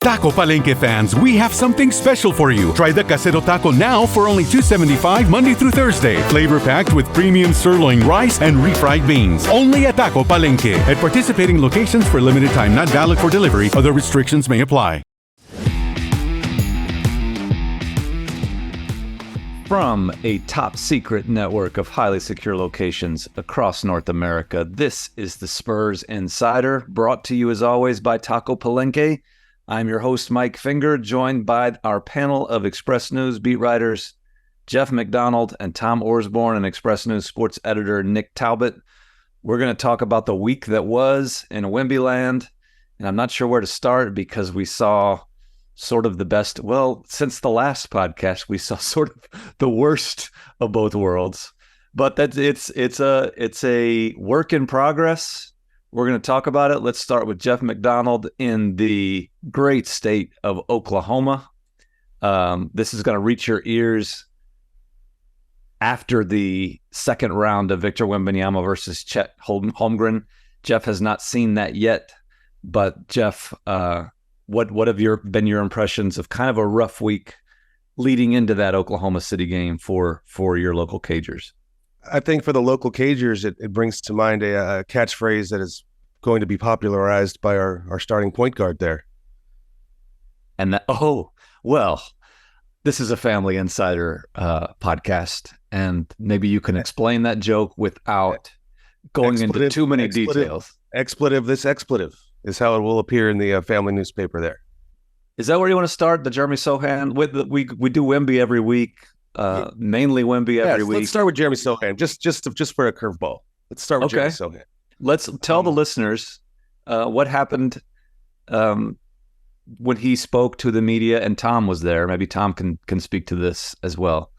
Taco Palenque fans, we have something special for you. Try the Casero Taco now for only $2.75 Monday through Thursday. Flavor packed with premium sirloin rice and refried beans. Only at Taco Palenque. At participating locations for limited time, not valid for delivery. Other restrictions may apply. From a top secret network of highly secure locations across North America, this is the Spurs Insider, brought to you as always by Taco Palenque. I'm your host, Mike Finger, joined by our panel of Express News beat writers, Jeff McDonald and Tom Orsborn, and Express News sports editor Nick Talbot. We're going to talk about the week that was in Wembyland, and I'm not sure where to start because we saw sort of the best. Well, since the last podcast, we saw sort of the worst of both worlds. But it's a work in progress. We're going to talk about it. Let's start with Jeff McDonald in the great state of Oklahoma. This is going to reach your ears after the second round of Victor Wembanyama versus Chet Holmgren. Jeff has not seen that yet, but Jeff, what have been your impressions of kind of a rough week leading into that Oklahoma City game for your local Cagers? I think for the local Cagers, it brings to mind a catchphrase that is going to be popularized by our starting point guard there. And that, this is a Family Insider podcast, and maybe you can explain that joke without going into too many details. This expletive is how it will appear in the family newspaper there. Is that where you want to start? The Jeremy Sochan? We do Wemby every week. Mainly Wemby every week. Let's start with Jeremy Sochan, just for a curveball. Let's start with Jeremy Sochan. Let's tell the listeners what happened when he spoke to the media, and Tom was there. Maybe Tom can speak to this as well.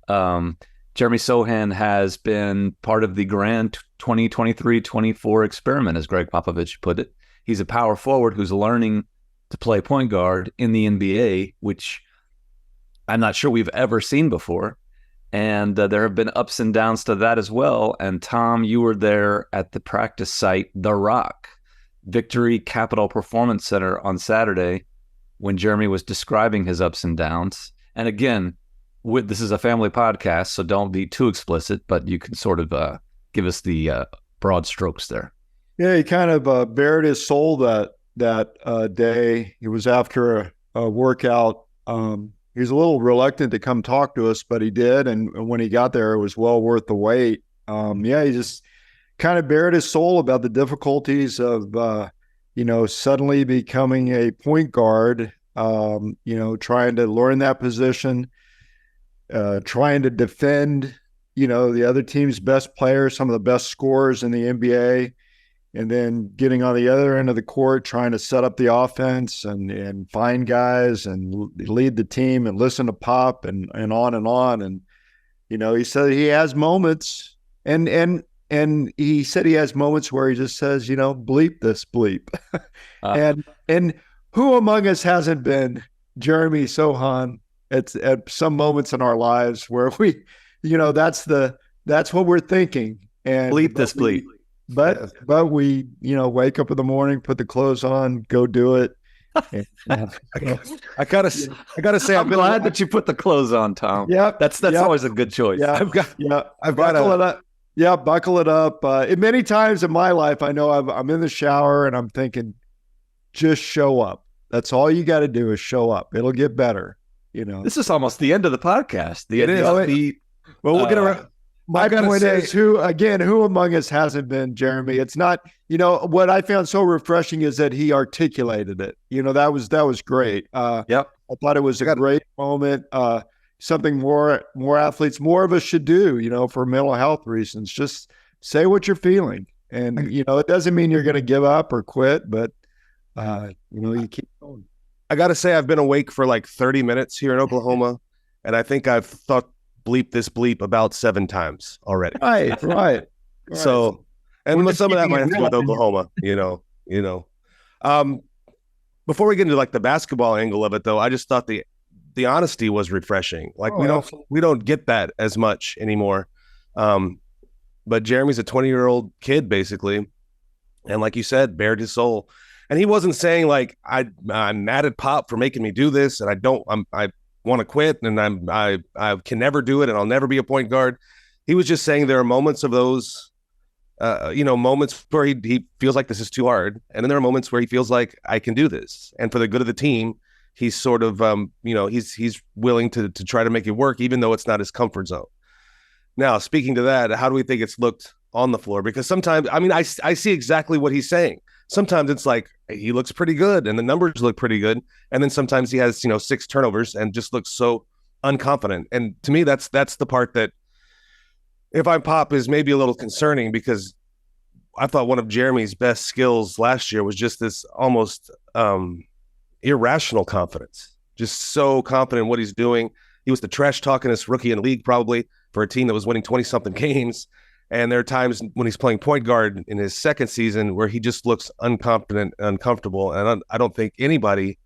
Jeremy Sochan has been part of the grand 2023-24 experiment, as Greg Popovich put it. He's a power forward who's learning to play point guard in the NBA, which I'm not sure we've ever seen before. And there have been ups and downs to that as well. And Tom, you were there at the practice site, The Rock, Victory Capital Performance Center on Saturday when Jeremy was describing his ups and downs. And again, this is a family podcast, so don't be too explicit, but you can sort of give us the broad strokes there. Yeah, he kind of bared his soul that day. It was after a workout. He was a little reluctant to come talk to us, but he did. And when he got there, it was well worth the wait. He just kind of bared his soul about the difficulties of, suddenly becoming a point guard, trying to learn that position, trying to defend, the other team's best players, some of the best scorers in the NBA, and then getting on the other end of the court, trying to set up the offense and find guys and lead the team and listen to Pop and on and on. And, he said he has moments and he said he has moments where he just says, bleep this bleep. And who among us hasn't been Jeremy Sochan at some moments in our lives where we, that's what we're thinking. And bleep this bleep. But we, wake up in the morning, put the clothes on, go do it. I gotta say, I'm glad that you put the clothes on, Tom. Yeah, that's always a good choice. Yeah, buckle it up. Yeah, buckle it up. Many times in my life, I know I'm in the shower and I'm thinking, just show up. That's all you got to do is show up. It'll get better. This is almost the end of the podcast. We'll get around. My point is, who among us hasn't been Jeremy? It's not, what I found so refreshing is that he articulated it. That was great. Yep. I thought it was a great moment. Something more athletes, more of us should do, for mental health reasons. Just say what you're feeling. And, it doesn't mean you're going to give up or quit, but, you keep going. I got to say, I've been awake for like 30 minutes here in Oklahoma, and I think I've thought bleep this bleep about 7 times already. Right. So, and some of that might have to do with Oklahoma, Before we get into like the basketball angle of it, though, I just thought the honesty was refreshing. Like we don't get that as much anymore. But Jeremy's a 20-year-old kid basically, and like you said, bared his soul. And he wasn't saying like I'm mad at Pop for making me do this, and I want to quit, and I can never do it, and I'll never be a point guard. He was just saying there are moments of those, moments where he feels like this is too hard, and then there are moments where he feels like I can do this, and for the good of the team, he's sort of he's willing to try to make it work, even though it's not his comfort zone. Now, speaking to that, how do we think it's looked on the floor? Because sometimes, I see exactly what he's saying. Sometimes it's like he looks pretty good and the numbers look pretty good, and then sometimes he has 6 turnovers and just looks so unconfident. And to me, that's the part that, if I'm Pop, is maybe a little concerning, because I thought one of Jeremy's best skills last year was just this almost irrational confidence, just so confident in what he's doing. He was the trash talkingest rookie in the league, probably, for a team that was winning 20-something games. And there are times when he's playing point guard in his second season where he just looks unconfident, uncomfortable. And I don't think anybody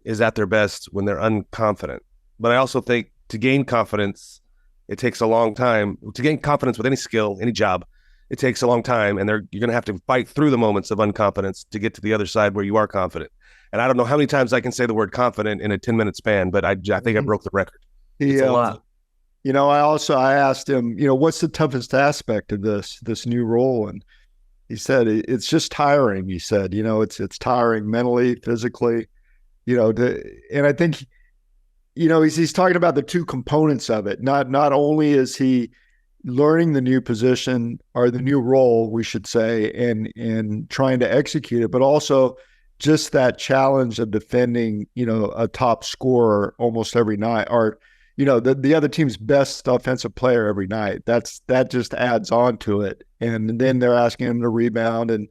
is at their best when they're unconfident. But I also think to gain confidence, it takes a long time. To gain confidence with any skill, any job, it takes a long time. And you're going to have to fight through the moments of unconfidence to get to the other side where you are confident. And I don't know how many times I can say the word confident in a 10-minute span, but I think I broke the record. It's a lot. I asked him, what's the toughest aspect of this new role? And he said, it's just tiring. He said, it's tiring mentally, physically, and I think, he's talking about the two components of it. Not only is he learning the new position or the new role, we should say, and trying to execute it, but also just that challenge of defending, a top scorer almost every night, or the other team's best offensive player every night. That just adds on to it. And then they're asking him to rebound and,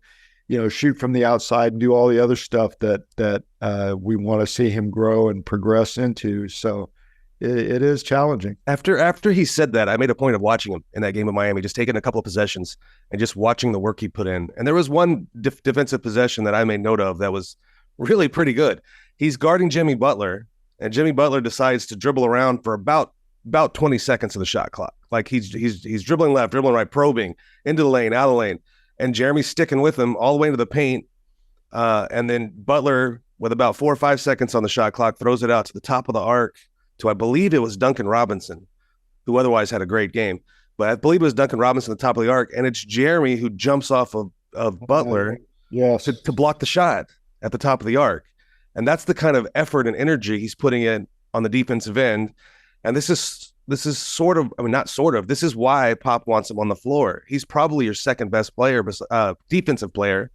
shoot from the outside and do all the other stuff that we want to see him grow and progress into. So it is challenging. After he said that, I made a point of watching him in that game in Miami, just taking a couple of possessions and just watching the work he put in. And there was one defensive possession that I made note of that was really pretty good. He's guarding Jimmy Butler, and Jimmy Butler decides to dribble around for about 20 seconds of the shot clock. Like he's dribbling left, dribbling right, probing into the lane, out of the lane. And Jeremy's sticking with him all the way into the paint. And then Butler, with about 4 or 5 seconds on the shot clock, throws it out to the top of the arc to, I believe it was Duncan Robinson, who otherwise had a great game. But I believe it was Duncan Robinson at the top of the arc. And it's Jeremy who jumps off of Butler to block the shot at the top of the arc. And that's the kind of effort and energy he's putting in on the defensive end. And this is sort of, not sort of, this is why Pop wants him on the floor. He's probably your second best player, defensive player,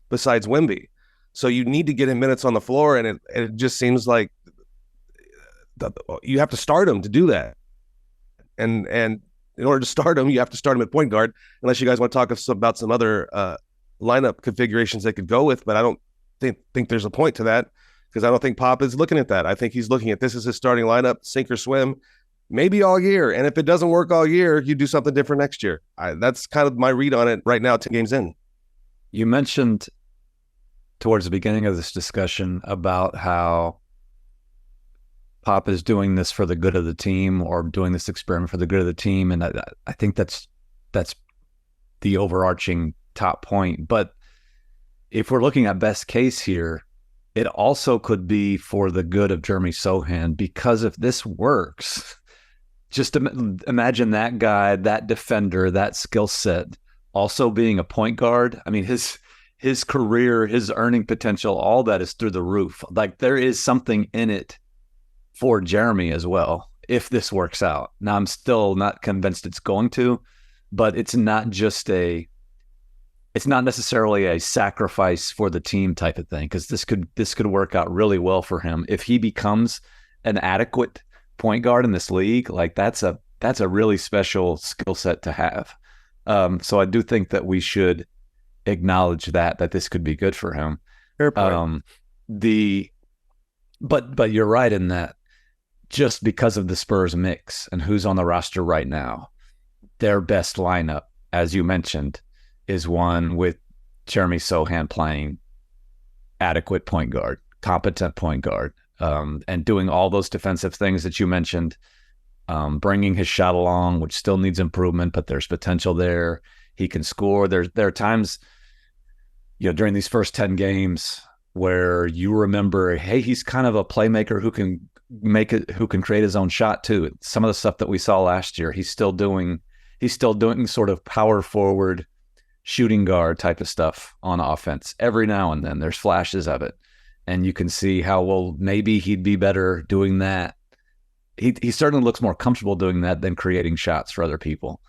besides Wemby. So you need to get him minutes on the floor, and it just seems like you have to start him to do that. And in order to start him, you have to start him at point guard, unless you guys want to talk about some other lineup configurations they could go with. But I don't think there's a point to that, because I don't think Pop is looking at that. I think he's looking at this as his starting lineup, sink or swim, maybe all year. And if it doesn't work all year, you do something different next year. That's kind of my read on it right now, 10 games in. You mentioned towards the beginning of this discussion about how Pop is doing this for the good of the team, or doing this experiment for the good of the team. And I think that's the overarching top point. But if we're looking at best case here, it also could be for the good of Jeremy Sochan, because if this works, just imagine that guy, that defender, that skill set also being a point guard. I mean, his career, his earning potential, all that is through the roof. Like, there is something in it for Jeremy as well, if this works out. Now, I'm still not convinced it's going to, but it's not necessarily a sacrifice for the team type of thing, because this could work out really well for him if he becomes an adequate point guard in this league. Like, that's a really special skill set to have. So I do think that we should acknowledge that this could be good for him. Fair point. But you're right in that, just because of the Spurs mix and who's on the roster right now, their best lineup, as you mentioned, is one with Jeremy Sochan playing adequate point guard, competent point guard, and doing all those defensive things that you mentioned, bringing his shot along, which still needs improvement, but there's potential there. He can score. There are times, during these first 10 games where you remember, hey, he's kind of a playmaker who can who can create his own shot too. Some of the stuff that we saw last year, he's still doing sort of power forward shooting guard type of stuff on offense. Every now and then there's flashes of it. And you can see how, well, maybe he'd be better doing that. He certainly looks more comfortable doing that than creating shots for other people.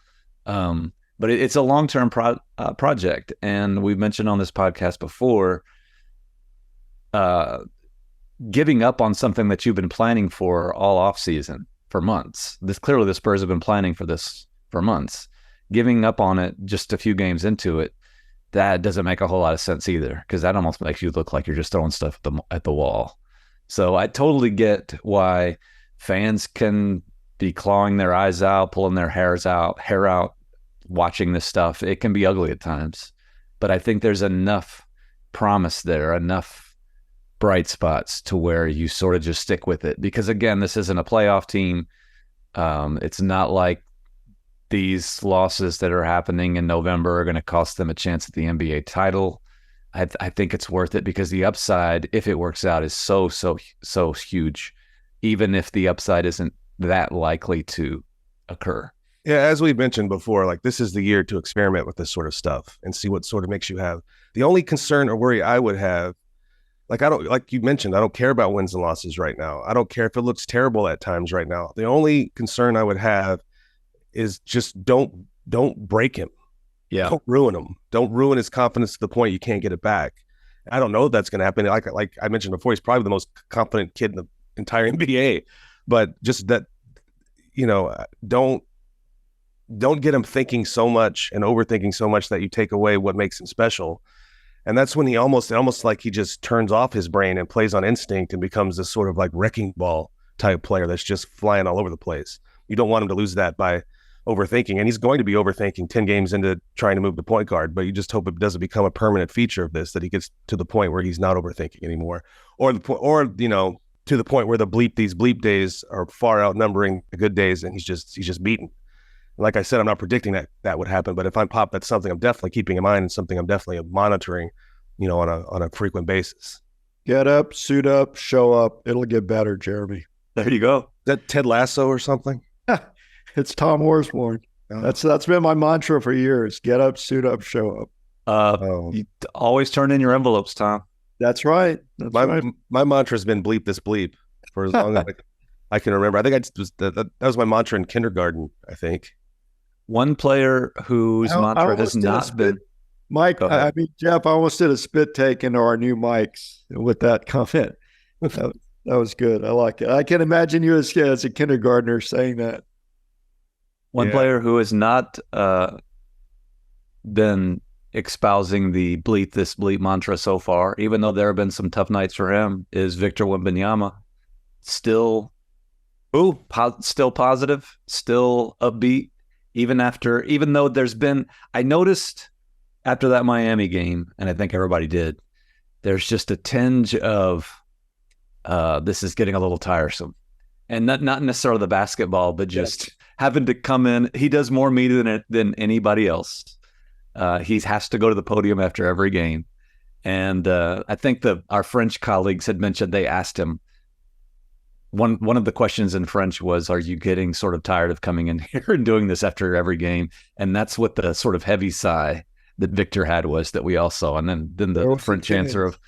But it's a long-term project. And we've mentioned on this podcast before, giving up on something that you've been planning for all offseason for months. Clearly the Spurs have been planning for this for months. Giving up on it just a few games into it, that doesn't make a whole lot of sense either, because that almost makes you look like you're just throwing stuff at the wall. So I totally get why fans can be clawing their eyes out, pulling their hair out, watching this stuff. It can be ugly at times, but I think there's enough promise there, enough bright spots to where you sort of just stick with it. Because again, this isn't a playoff team. It's not like these losses that are happening in November are going to cost them a chance at the NBA title. I think it's worth it because the upside, if it works out, is so huge, even if the upside isn't that likely to occur. Yeah, as we mentioned before, like this is the year to experiment with this sort of stuff and see what sort of makes you have. The only concern or worry I would have, like you mentioned, I don't care about wins and losses right now. I don't care if it looks terrible at times right now. The only concern I would have is just don't break him. Yeah. Don't ruin him. Don't ruin his confidence to the point you can't get it back. I don't know if that's going to happen. Like I mentioned before, he's probably the most confident kid in the entire NBA. But just that, don't get him thinking so much and overthinking so much that you take away what makes him special. And that's when he almost like he just turns off his brain and plays on instinct and becomes this sort of like wrecking ball type player that's just flying all over the place. You don't want him to lose that by overthinking, and he's going to be overthinking 10 games into trying to move the point guard, but you just hope it doesn't become a permanent feature of this, that he gets to the point where he's not overthinking anymore, or to the point where these bleep days are far outnumbering the good days, and he's just beaten. Like I said, I'm not predicting that would happen, but if I'm Pop, that's something I'm definitely keeping in mind and something I'm definitely monitoring, on a frequent basis. Get up, suit up, show up. It'll get better, Jeremy. There you go. Is that Ted Lasso or something? It's Tom Orsborn. That's been my mantra for years. Get up, suit up, show up. You always turn in your envelopes, Tom. That's right. My mantra has been bleep this bleep for as long as I can remember. I think that was my mantra in kindergarten, I think. One player whose mantra has not been... Mike, Jeff, I almost did a spit take into our new mics with that comment. That was good. I like it. I can imagine you as a kindergartner saying that. One player who has not been espousing the bleep this bleep mantra so far, even though there have been some tough nights for him, is Victor Wembanyama. Still positive, still upbeat, even though there's been, I noticed after that Miami game, and I think everybody did, there's just a tinge of this is getting a little tiresome. And not necessarily the basketball, but just having to come in. He does more media than anybody else. He has to go to the podium after every game. And I think our French colleagues had mentioned, they asked him, one of the questions in French was, are you getting sort of tired of coming in here and doing this after every game? And that's what the sort of heavy sigh that Victor had was, that we all saw. And then the French answer of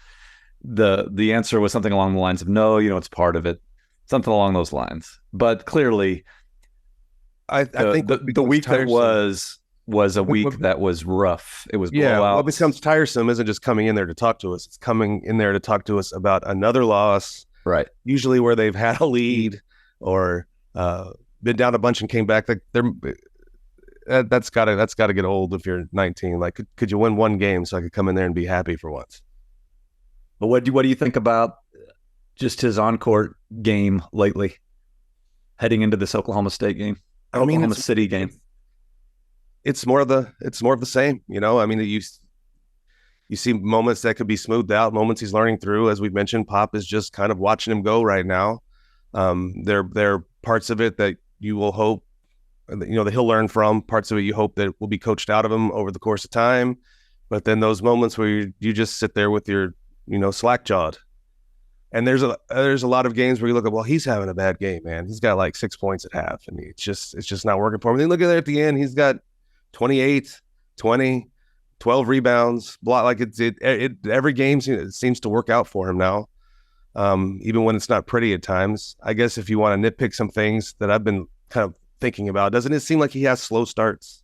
the answer was something along the lines of, no, it's part of it. Something along those lines. But clearly, I think the week that was a week that was rough. It was blowouts. What becomes tiresome isn't just coming in there to talk to us. It's coming in there to talk to us about another loss. Right. Usually where they've had a lead or been down a bunch and came back. That's gotta get old if you're 19. Like, could you win one game so I could come in there and be happy for once? But what do you think about just his on-court game lately, heading into this Oklahoma State game, Oklahoma City game? It's more of the same, you see moments that could be smoothed out, moments he's learning through. As we've mentioned, Pop is just kind of watching him go right now. There are parts of it that you will hope, that he'll learn from. Parts of it you hope that will be coached out of him over the course of time. But then those moments where you just sit there with your, slack jawed. And there's a lot of games where you look at, well, he's having a bad game, man. He's got like 6 points at half, and it's just not working for him. And then look at it at the end, he's got 28, 20, 12 rebounds, block. Like every game seems to work out for him now. Even when it's not pretty at times. I guess if you want to nitpick some things that I've been kind of thinking about, doesn't it seem like he has slow starts?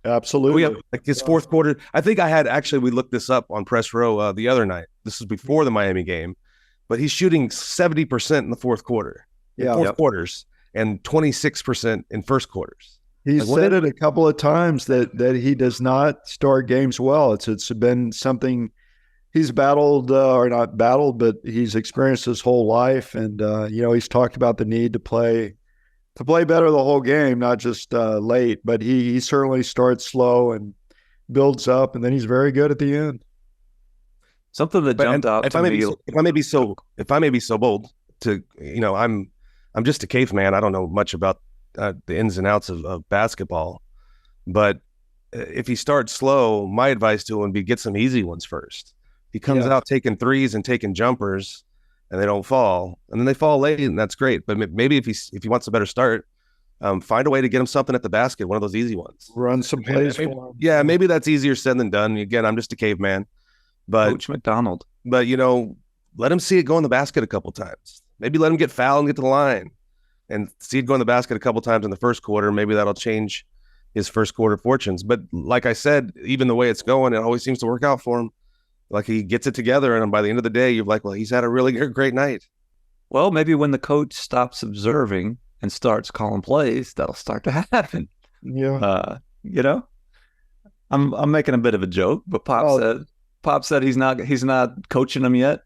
Absolutely. Like his fourth quarter. I think we looked this up on Press Row the other night. This was before the Miami game, but he's shooting 70% in the fourth quarter, quarters, and 26% in first quarters. He said it a couple of times that he does not start games well. It's been something he's battled, or not battled, but he's experienced his whole life. And, he's talked about the need to play better the whole game, not just late, but he certainly starts slow and builds up, and then he's very good at the end. Something that jumped out to me. If I may be so bold to, I'm just a caveman. I don't know much about the ins and outs of basketball, but if he starts slow, my advice to him would be get some easy ones first. He comes out taking threes and taking jumpers, and they don't fall, and then they fall late, and that's great. But maybe if he wants a better start, find a way to get him something at the basket, one of those easy ones. Run some plays for him. Yeah, maybe that's easier said than done. Again, I'm just a caveman. But Coach McDonald. But let him see it go in the basket a couple times. Maybe let him get fouled and get to the line, and see it go in the basket a couple times in the first quarter. Maybe that'll change his first quarter fortunes. But like I said, even the way it's going, it always seems to work out for him. Like he gets it together, and by the end of the day, you're like, well, he's had a really great night. Well, maybe when the coach stops observing and starts calling plays, that'll start to happen. Yeah. I'm making a bit of a joke, but Pop said he's not coaching them yet.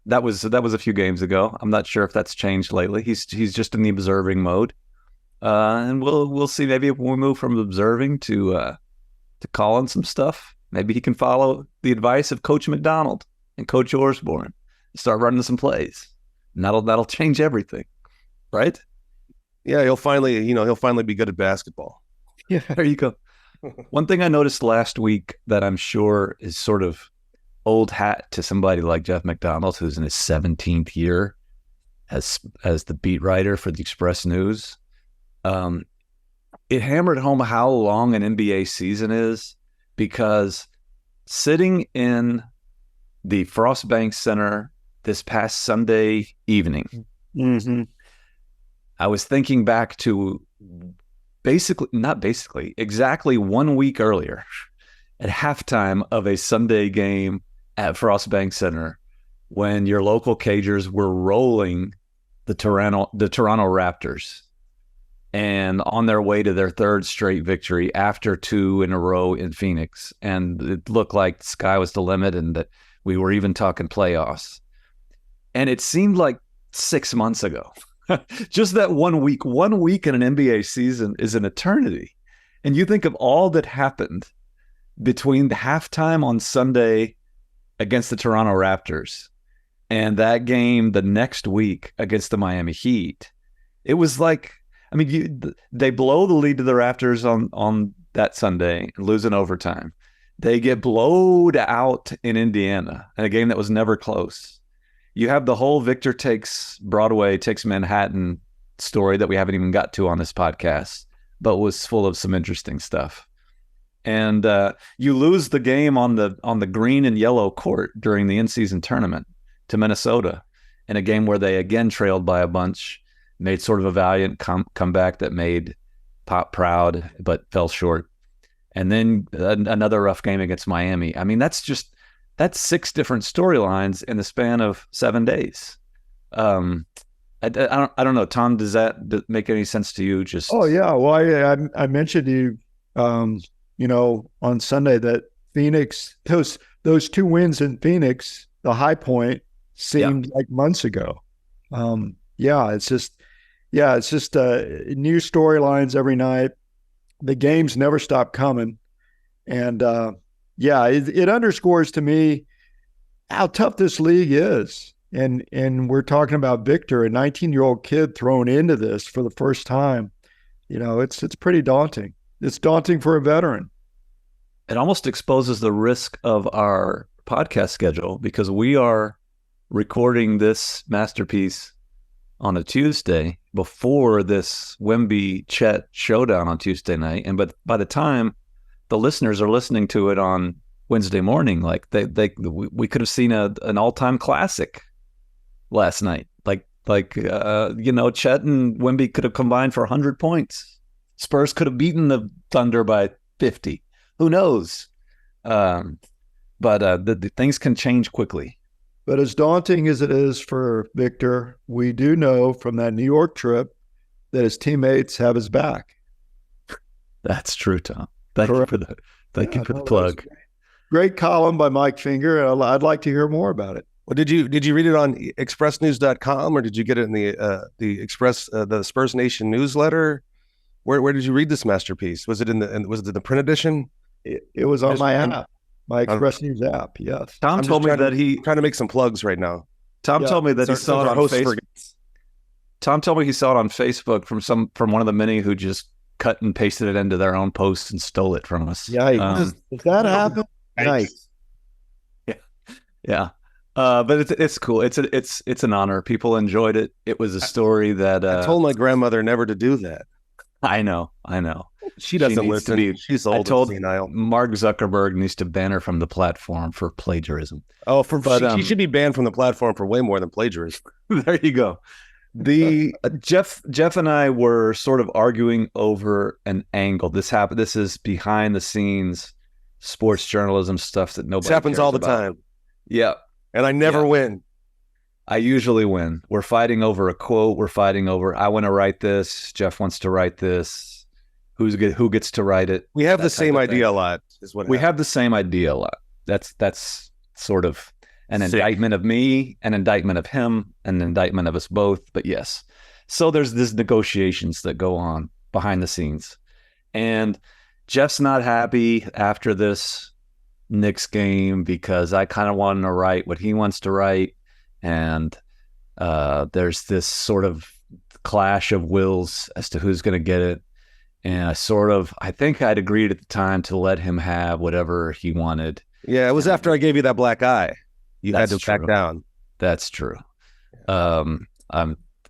That was a few games ago. I'm not sure if that's changed lately. He's just in the observing mode, and we'll see. Maybe if we move from observing to calling some stuff, maybe he can follow the advice of Coach McDonald and Coach Orsborn and start running some plays, and that'll change everything, right? Yeah, he'll finally be good at basketball. Yeah, there you go. One thing I noticed last week that I'm sure is sort of old hat to somebody like Jeff McDonald, who's in his 17th year as the beat writer for the Express News. It hammered home how long an NBA season is, because sitting in the Frostbank Center this past Sunday evening, I was thinking back to exactly 1 week earlier at halftime of a Sunday game at Frostbank Center, when your local Cagers were rolling the Toronto Raptors and on their way to their third straight victory after 2 in a row in Phoenix. And it looked like the sky was the limit and that we were even talking playoffs. And it seemed like 6 months ago. Just that 1 week. 1 week in an NBA season is an eternity. And you think of all that happened between the halftime on Sunday against the Toronto Raptors and that game the next week against the Miami Heat. It was like, they blow the lead to the Raptors on that Sunday and lose in overtime. They get blowed out in Indiana in a game that was never close. You have the whole Victor takes Manhattan story that we haven't even got to on this podcast, but was full of some interesting stuff. And you lose the game on the green and yellow court during the in-season tournament to Minnesota in a game where they again trailed by a bunch, made sort of a valiant comeback that made Pop proud, but fell short. And then another rough game against Miami. That's 6 different storylines in the span of 7 days. I don't know, Tom, does that make any sense to you? Oh yeah. Well, I mentioned to you, on Sunday that Phoenix, those 2 wins in Phoenix, the high point seemed like months ago. It's just new storylines every night. The games never stop coming. And it underscores to me how tough this league is. And we're talking about Victor, a 19-year-old kid thrown into this for the first time. It's pretty daunting. It's daunting for a veteran. it almost exposes the risk of our podcast schedule because we are recording this masterpiece on a Tuesday before this Wemby Chet showdown on Tuesday night. And but by the time the listeners are listening to it on Wednesday morning, like we could have seen an all-time classic last night. Chet and Wemby could have combined for 100 points. Spurs could have beaten the Thunder by 50. Who knows? But the things can change quickly. But as daunting as it is for Victor, we do know from that New York trip that his teammates have his back. That's true, Tom. Thank you for the plug. Great column by Mike Finger. I'd like to hear more about it. Well, did you read it on expressnews.com or did you get it in the Spurs Nation newsletter? Where did you read this masterpiece? Was it in the print edition? It was on my app, my Express News app. Yes. Tom told me that he trying to make some plugs right now. Tom told me that he saw it on Facebook. Tom told me he saw it on Facebook from one of the many who just cut and pasted it into their own posts and stole it from us. Yeah, does that happen? Nice. Yeah. But it's cool. It's an honor. People enjoyed it. It was a story that I told my grandmother never to do that. I know. She doesn't listen. She's old. I told and senile. Mark Zuckerberg needs to ban her from the platform for plagiarism. Oh, she should be banned from the platform for way more than plagiarism. There you go. The Jeff and I were sort of arguing over an angle. This is behind the scenes sports journalism stuff that nobody. This happens all the time. Yeah, and I never win. I usually win. We're fighting over a quote. We're fighting over, I want to write this. Jeff wants to write this. Who gets to write it? We have the same idea a lot. Is what we have the same idea a lot. That's sort of an indictment of me, an indictment of him, an indictment of us both. But yes, so there's these negotiations that go on behind the scenes, and Jeff's not happy after this Knicks game because I kind of want him to write what he wants to write. And there's this sort of clash of wills as to who's going to get it. And I think I'd agreed at the time to let him have whatever he wanted. Yeah, it was after I gave you that black eye. You had to back down. That's true. I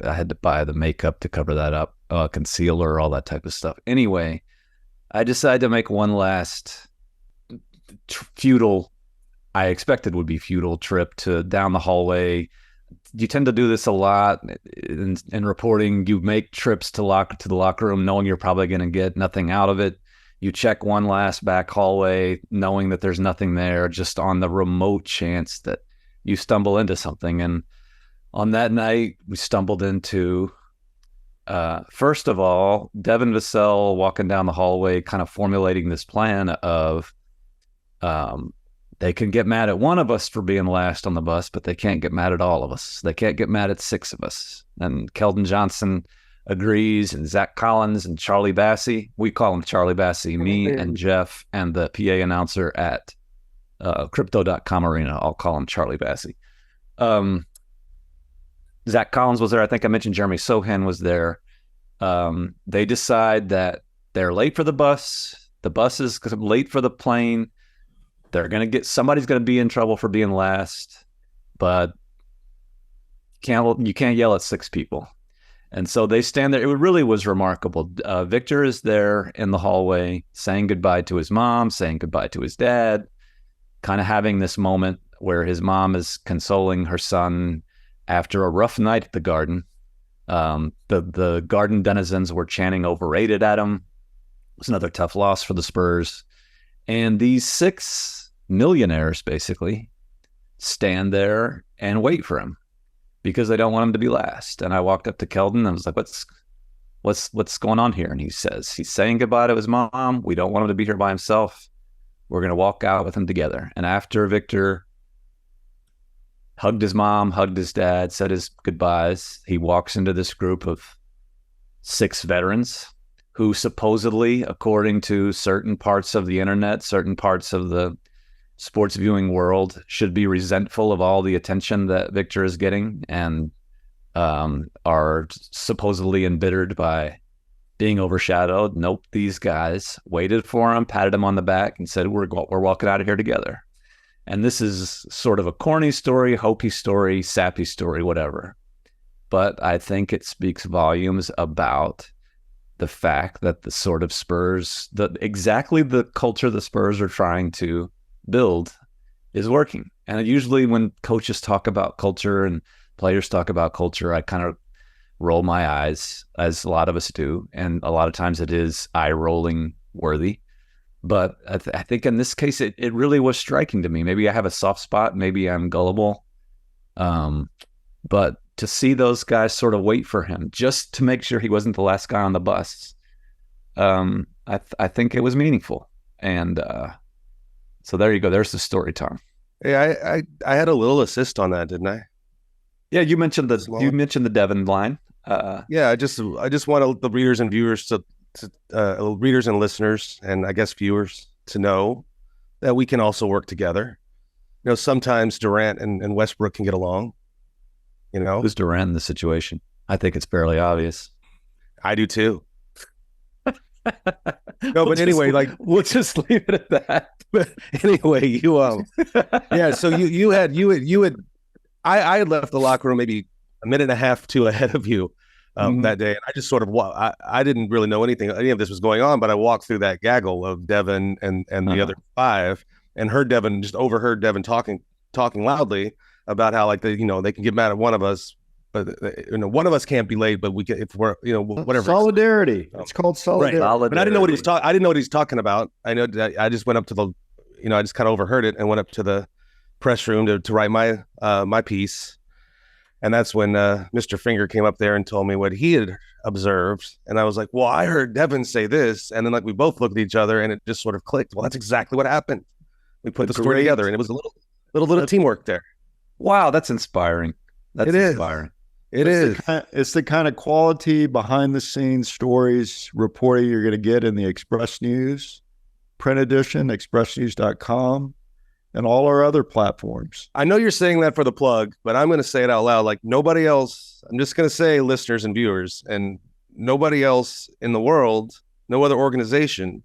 had to buy the makeup to cover that up, concealer, all that type of stuff. Anyway, I decided to make one last futile, I expected would be futile trip down the hallway. You tend to do this a lot in reporting. You make trips to the locker room knowing you're probably going to get nothing out of it. You check one last back hallway knowing that there's nothing there, just on the remote chance that you stumble into something. And on that night, we stumbled into, first of all, Devin Vassell walking down the hallway, kind of formulating this plan of, they can get mad at one of us for being last on the bus, but they can't get mad at all of us. They can't get mad at six of us. And Keldon Johnson agrees, and Zach Collins and Charlie Bassey. We call him Charlie Bassey, me and Jeff and the PA announcer at Crypto.com Arena. I'll call him Charlie Bassey. Zach Collins was there. I think I mentioned Jeremy Sochan was there. They decide that they're late for the bus. The bus is late for the plane. Somebody's going to be in trouble for being last, but you can't yell at six people. And so they stand there. It really was remarkable. Victor is there in the hallway saying goodbye to his mom, saying goodbye to his dad, kind of having this moment where his mom is consoling her son after a rough night at the Garden. The Garden denizens were chanting overrated at him. It was another tough loss for the Spurs. And these six millionaires basically stand there and wait for him because they don't want him to be last. And I walked up to Keldon and I was like, what's going on here? And he's saying goodbye to his mom. We don't want him to be here by himself. We're going to walk out with him together. And after Victor hugged his mom, hugged his dad, said his goodbyes, he walks into this group of six veterans who supposedly, according to certain parts of the internet, certain parts of the sports viewing world, should be resentful of all the attention that Victor is getting and are supposedly embittered by being overshadowed. Nope, these guys waited for him, patted him on the back, and said, we're walking out of here together. And this is sort of a corny story, hokey story, sappy story, whatever. But I think it speaks volumes about the fact that the sort of Spurs, exactly the culture the Spurs are trying to build is working. And usually when coaches talk about culture and players talk about culture, I kind of roll my eyes, as a lot of us do. And a lot of times it is eye-rolling worthy. But I think in this case, it really was striking to me. Maybe I have a soft spot. Maybe I'm gullible. But to see those guys sort of wait for him just to make sure he wasn't the last guy on the bus, I think it was meaningful. And so there you go. There's the story, Tom. Yeah, I had a little assist on that, didn't I? Yeah, you mentioned the Devin line. Yeah, I just want the readers and viewers to readers and listeners, and I guess viewers, to know that we can also work together. You know, sometimes Durant and Westbrook can get along. You know, who's Durant in the situation? I think it's fairly obvious. I do too. No, but anyway, we'll just leave it at that. But anyway, yeah. So you had I had left the locker room maybe a minute and a half, two ahead of you that day, and I just sort of I didn't really know any of this was going on, but I walked through that gaggle of Devin and the other five, and overheard Devin talking loudly about how they can get mad at one of us, but one of us can't be late, but we can if we're whatever. Solidarity. It's called solidarity. Right. But I didn't know what I didn't know what he's talking about. I know that I just went up to I just kind of overheard it and went up to the press room to write my piece. And that's when Mr. Finger came up there and told me what he had observed. And I was like, well, I heard Devin say this. And then we both looked at each other and it just sort of clicked. Well, that's exactly what happened. We put the story together and it was a little teamwork there. Wow, that's inspiring. That's inspiring. It's the kind of quality behind the scenes stories reporting you're going to get in the Express News, print edition, expressnews.com. and all our other platforms. I know you're saying that for the plug, but I'm going to say it out loud. Like nobody else, I'm just going to say listeners and viewers, and nobody else in the world, no other organization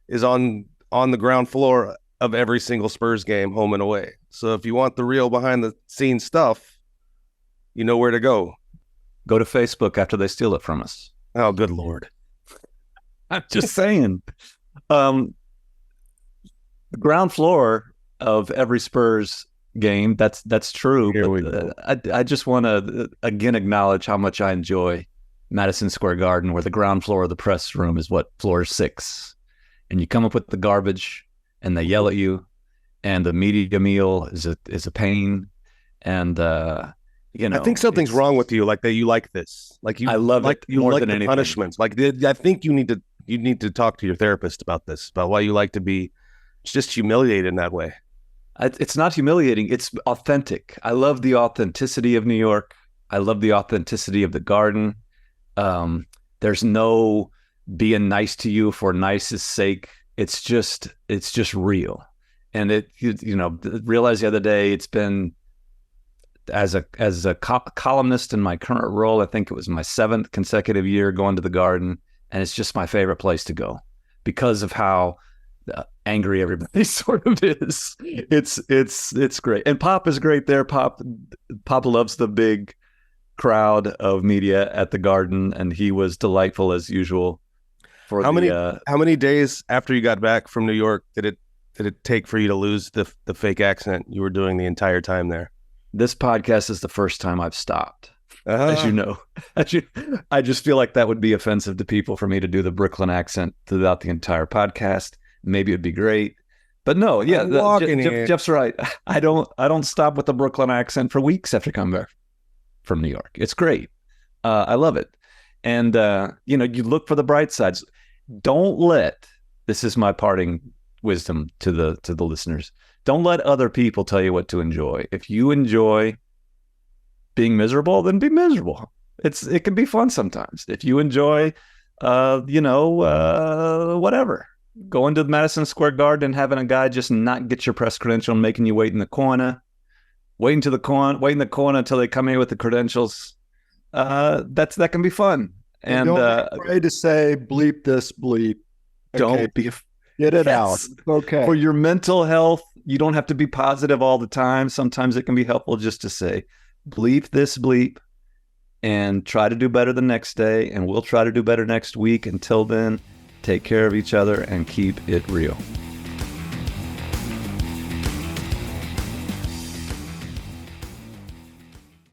is on the ground floor of every single Spurs game, home and away. So if you want the real behind the scenes stuff, you know where to go. Go to Facebook after they steal it from us. Oh, good Lord. I'm just saying. The ground floor of every Spurs game, that's true. Here we go. I just want to again acknowledge how much I enjoy Madison Square Garden, where the ground floor of the press room is floor 6, and you come up with the garbage, and they yell at you, and the media meal is a pain, and I think something's wrong with you. You like this. I love it you more like than the anything. Punishments. I think you need to talk to your therapist about this, about why you like to be just humiliated in that way. It's not humiliating. It's authentic. I love the authenticity of New York. I love the authenticity of the Garden. There's no being nice to you for nice's sake. It's just real. And realized the other day, it's been as a columnist in my current role, I think it was my 7th consecutive year going to the Garden, and it's just my favorite place to go because of how angry everybody sort of is. It's great, and Pop is great there. Pop loves the big crowd of media at the Garden, and he was delightful as usual. How many days after you got back from New York did it take for you to lose the fake accent you were doing the entire time there? This podcast is the first time I've stopped. As you know, I just feel like that would be offensive to people for me to do the Brooklyn accent throughout the entire podcast. Maybe it'd be great, but no. Yeah, Jeff's right. I don't stop with the Brooklyn accent for weeks after coming back from New York. It's great. I love it. And you look for the bright sides. Don't let, this is my parting wisdom to the listeners. Don't let other people tell you what to enjoy. If you enjoy being miserable, then be miserable. It can be fun sometimes. If you enjoy, whatever, going to the Madison Square Garden and having a guy just not get your press credential and making you wait in the corner, wait in the corner until they come in with the credentials. That can be fun. And don't be afraid to say bleep this bleep. don't be Get it Yes. out. Okay. For your mental health, you don't have to be positive all the time. Sometimes it can be helpful just to say, bleep this bleep, and try to do better the next day. And we'll try to do better next week. Until then, take care of each other and keep it real.